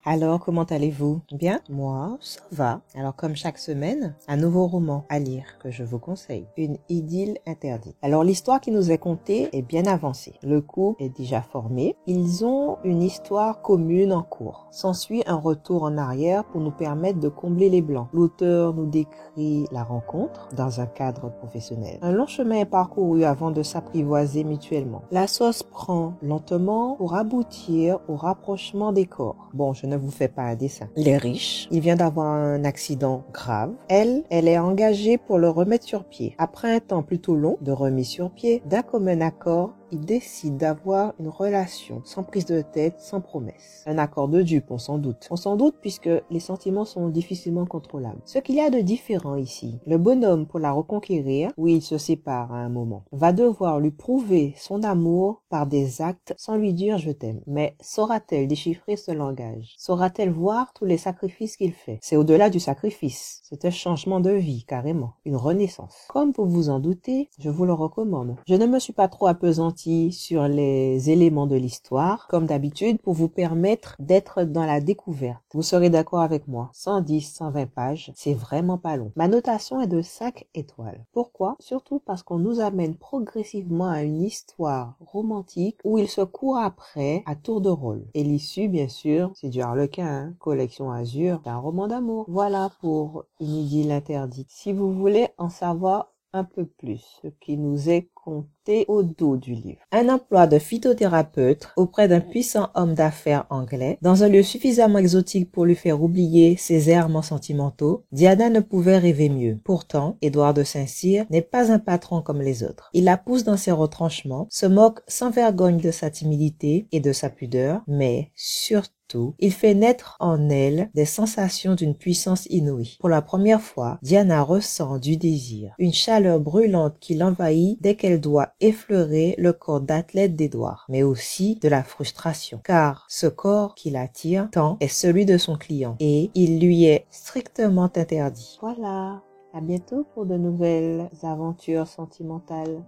Alors, comment allez-vous? Bien? Moi, ça va. Alors, comme chaque semaine, un nouveau roman à lire que je vous conseille. Une idylle interdite. Alors, l'histoire qui nous est contée est bien avancée. Le couple est déjà formé. Ils ont une histoire commune en cours. S'ensuit un retour en arrière pour nous permettre de combler les blancs. L'auteur nous décrit la rencontre dans un cadre professionnel. Un long chemin est parcouru avant de s'apprivoiser mutuellement. La sauce prend lentement pour aboutir au rapprochement des corps. Bon, je ne vous fais pas un dessin. Il est riche, il vient d'avoir un accident grave. Elle est engagée pour le remettre sur pied. Après un temps plutôt long de remise sur pied, d'un commun accord, il décide d'avoir une relation sans prise de tête, sans promesse. Un accord de dupes, on s'en doute. On s'en doute puisque les sentiments sont difficilement contrôlables. Ce qu'il y a de différent ici, le bonhomme pour la reconquérir, oui, il se sépare à un moment, va devoir lui prouver son amour par des actes sans lui dire je t'aime. Mais saura-t-elle déchiffrer ce langage? Saura-t-elle voir tous les sacrifices qu'il fait? C'est au-delà du sacrifice. C'est un changement de vie, carrément. Une renaissance. Comme vous vous en doutez, je vous le recommande. Je ne me suis pas trop appesantie sur les éléments de l'histoire, comme d'habitude, pour vous permettre d'être dans la découverte. Vous serez d'accord avec moi. 110, 120 pages, c'est vraiment pas long. Ma notation est de 5 étoiles. Pourquoi? Surtout parce qu'on nous amène progressivement à une histoire romantique où il se court après à tour de rôle. Et l'issue, bien sûr, c'est du Harlequin, hein? Collection Azur, c'est un roman d'amour. Voilà pour une idylle interdite. Si vous voulez en savoir un peu plus, ce qui nous est conté au dos du livre. Un emploi de phytothérapeute auprès d'un puissant homme d'affaires anglais, dans un lieu suffisamment exotique pour lui faire oublier ses errements sentimentaux, Diana ne pouvait rêver mieux. Pourtant, Édouard de Saint-Cyr n'est pas un patron comme les autres. Il la pousse dans ses retranchements, se moque sans vergogne de sa timidité et de sa pudeur, mais surtout, il fait naître en elle des sensations d'une puissance inouïe. Pour la première fois, Diana ressent du désir, une chaleur brûlante qui l'envahit dès qu'elle doit effleurer le corps d'athlète d'Édouard, mais aussi de la frustration, car ce corps qui l'attire tant est celui de son client, et il lui est strictement interdit. Voilà, à bientôt pour de nouvelles aventures sentimentales.